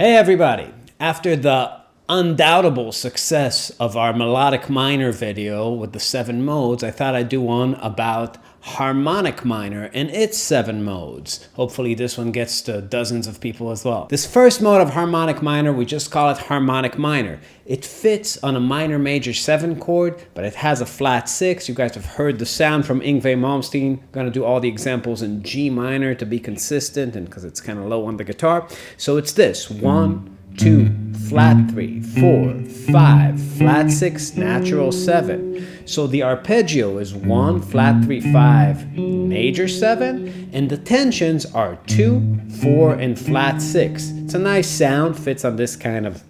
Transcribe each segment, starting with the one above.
Hey everybody! After the undoubtable success of our melodic minor video with the 7 modes, I thought I'd do one about harmonic minor and its 7 modes. Hopefully this one gets to dozens of people as well. This first mode of harmonic minor, we just call it harmonic minor. It fits on a minor major 7 chord, but it has a flat 6. You guys have heard the sound from Yngwie Malmsteen. I'm going to do all the examples in G minor to be consistent and because it's kind of low on the guitar. So it's this: 1, 2, flat 3, 4, 5, flat 6, natural 7. So the arpeggio is 1, flat 3, 5, major 7, and the tensions are 2, 4, and flat 6. It's a nice sound, fits on this kind of.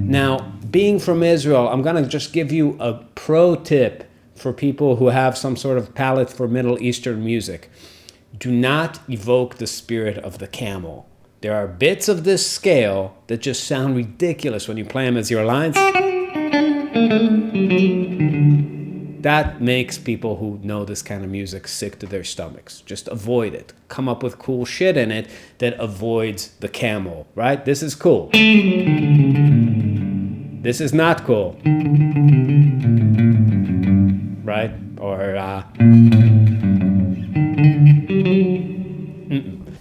Now, being from Israel, I'm going to just give you a pro tip for people who have some sort of palate for Middle Eastern music. Do not evoke the spirit of the camel. There are bits of this scale that just sound ridiculous when you play them as your lines. That makes people who know this kind of music sick to their stomachs. Just avoid it. Come up with cool shit in it that avoids the camel, right? This is cool. This is not cool. Right? Or,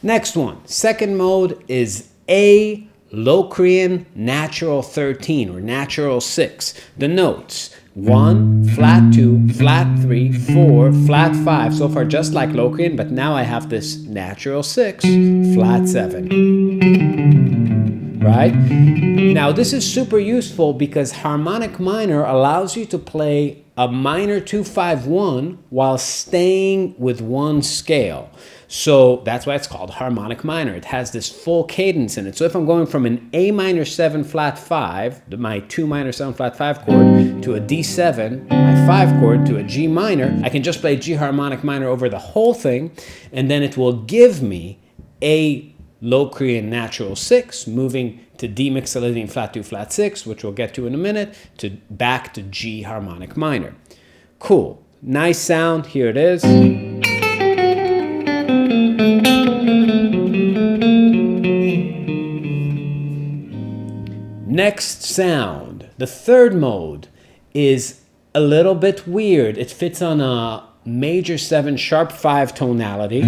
Next one, second mode is A Locrian natural 13 or natural 6. The notes: 1, flat 2, flat 3, 4, flat 5. So far just like Locrian, but now I have this natural 6, flat 7. Right? Now this is super useful because harmonic minor allows you to play a minor 2-5-1 while staying with one scale. So that's why it's called harmonic minor. It has this full cadence in it. So if I'm going from an A minor 7 flat 5, my 2 minor 7 flat 5 chord, to a D7, my 5 chord, to a G minor, I can just play G harmonic minor over the whole thing, and then it will give me a Locrian natural 6, moving to D Mixolydian flat 2 flat 6, which we'll get to in a minute, to back to G harmonic minor. Cool. Nice sound. Here it is. Next sound, the third mode, is a little bit weird. It fits on a major 7 sharp 5 tonality.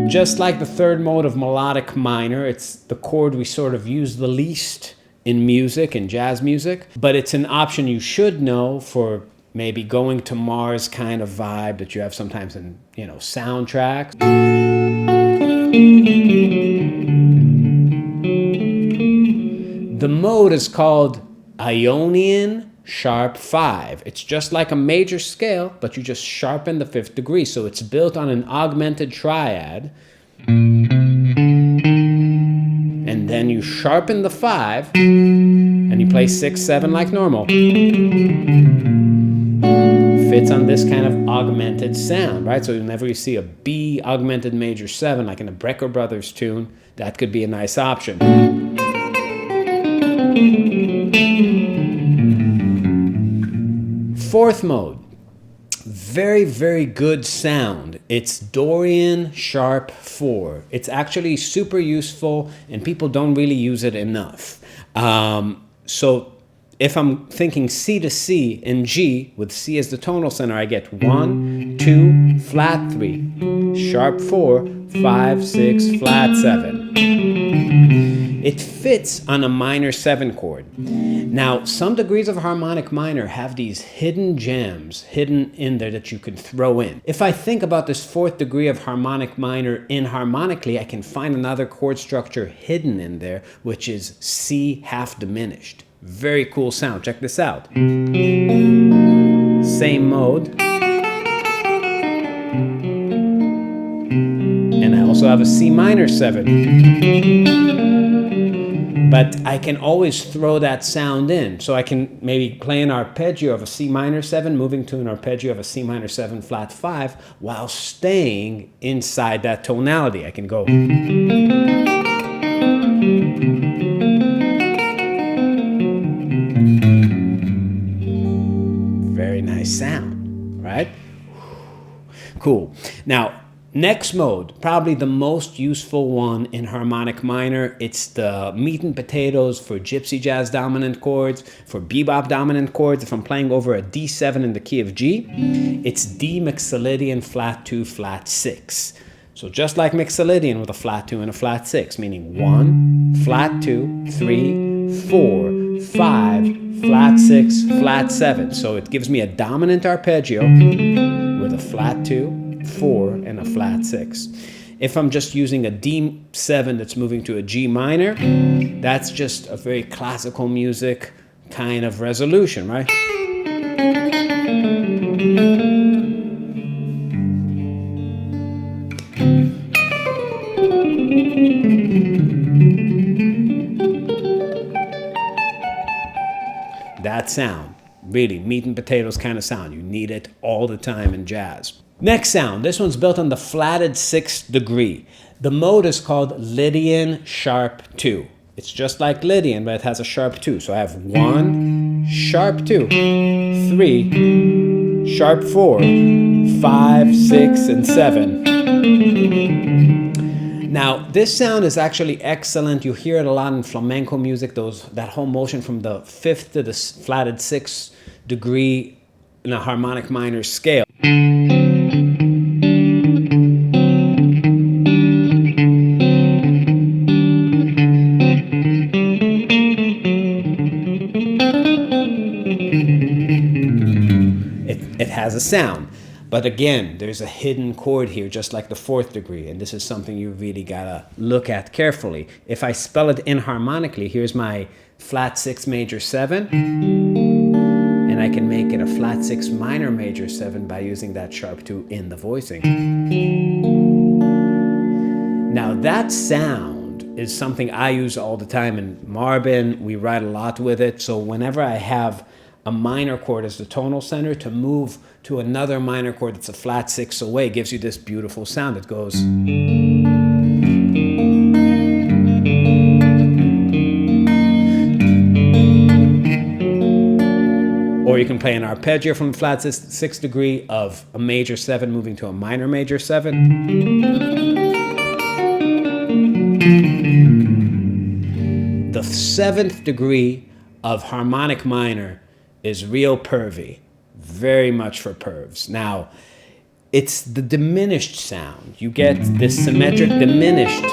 Just like the third mode of melodic minor, it's the chord we sort of use the least in music and jazz music, but it's an option you should know for maybe going to Mars kind of vibe that you have sometimes in, soundtracks. The mode is called Ionian sharp 5. It's just like a major scale, but you just sharpen the 5th degree. So it's built on an augmented triad. And then you sharpen the 5, and you play 6, 7 like normal. Fits on this kind of augmented sound, right? So whenever you see a B augmented major 7, like in a Brecker Brothers tune, that could be a nice option. Fourth mode, very, very good sound. It's Dorian sharp 4. It's actually super useful and people don't really use it enough. So if I'm thinking C to C in G, with C as the tonal center, I get 1, 2, flat 3, sharp 4, 5, 6, flat 7. It fits on a minor 7 chord. Now, some degrees of harmonic minor have these hidden gems hidden in there that you can throw in. If I think about this 4th degree of harmonic minor inharmonically, I can find another chord structure hidden in there, which is C half diminished. Very cool sound. Check this out. Same mode. And I also have a C minor 7. But I can always throw that sound in. So I can maybe play an arpeggio of a C minor 7, moving to an arpeggio of a C minor 7 flat 5, while staying inside that tonality. I can go. Very nice sound, right? Cool. Now, Next mode, probably the most useful one in harmonic minor. It's the meat and potatoes for gypsy jazz dominant chords, for bebop dominant chords. If I'm playing over a D7 in the key of G, it's D Mixolydian flat 2, flat 6. So just like Mixolydian with a flat 2 and a flat 6, meaning 1, flat 2, 3, 4, 5, flat 6, flat 7. So it gives me a dominant arpeggio with a flat 2, 4, and a flat 6. If I'm just using a D7 that's moving to a G minor, that's just a very classical music kind of resolution, right? That sound, really meat and potatoes kind of sound. You need it all the time in jazz. Next sound, this one's built on the flatted 6th degree. The mode is called Lydian sharp 2. It's just like Lydian, but it has a sharp 2. So I have 1, sharp 2, 3, sharp 4, 5, 6, and 7. Now, this sound is actually excellent. You hear it a lot in flamenco music, that whole motion from the 5th to the flatted 6th degree in a harmonic minor scale. It has a sound. But again, there's a hidden chord here, just like the 4th degree, and this is something you really gotta look at carefully. If I spell it inharmonically, here's my flat 6 major 7, and I can make it a flat 6 minor major 7 by using that sharp 2 in the voicing. Now that sound is something I use all the time in Marbin. We write a lot with it, so whenever I have a minor chord as the tonal center, to move to another minor chord that's a flat 6 away gives you this beautiful sound. It goes. Or you can play an arpeggio from the flat 6th degree of a major 7 moving to a minor major 7. The 7th degree of harmonic minor is real pervy, very much for pervs. Now, it's the diminished sound. You get this symmetric diminished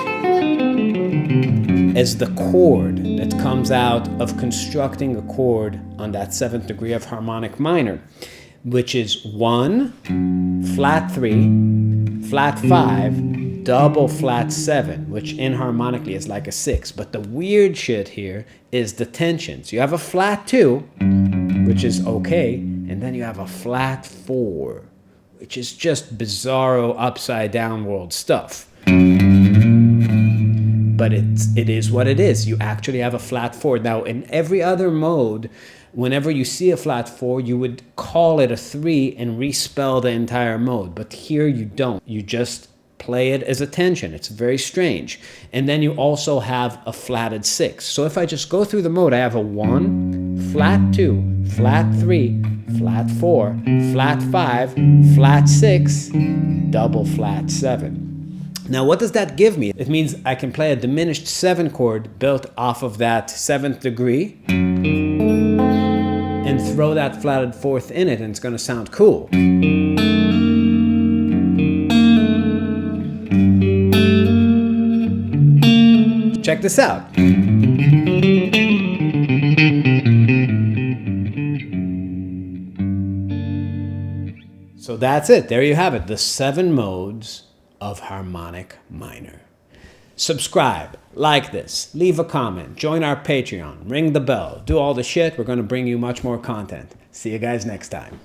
as the chord that comes out of constructing a chord on that 7th degree of harmonic minor, which is 1, flat 3, flat 5, double flat 7, which inharmonically is like a 6. But the weird shit here is the tensions. You have a flat 2, which is okay, and then you have a flat 4, which is just bizarro upside down world stuff. But it is what it is. You actually have a flat 4. Now, in every other mode, whenever you see a flat 4, you would call it a 3 and respell the entire mode. But here you don't. You just play it as a tension. It's very strange. And then you also have a flatted 6. So if I just go through the mode, I have a 1, flat 2, flat 3, flat 4, flat 5, flat 6, double flat 7. Now, what does that give me? It means I can play a diminished 7 chord built off of that 7th degree and throw that flatted 4th in it, and it's going to sound cool. Check this out. So that's it. There you have it. The 7 modes of harmonic minor. Subscribe, like this, leave a comment, join our Patreon, ring the bell, do all the shit. We're going to bring you much more content. See you guys next time.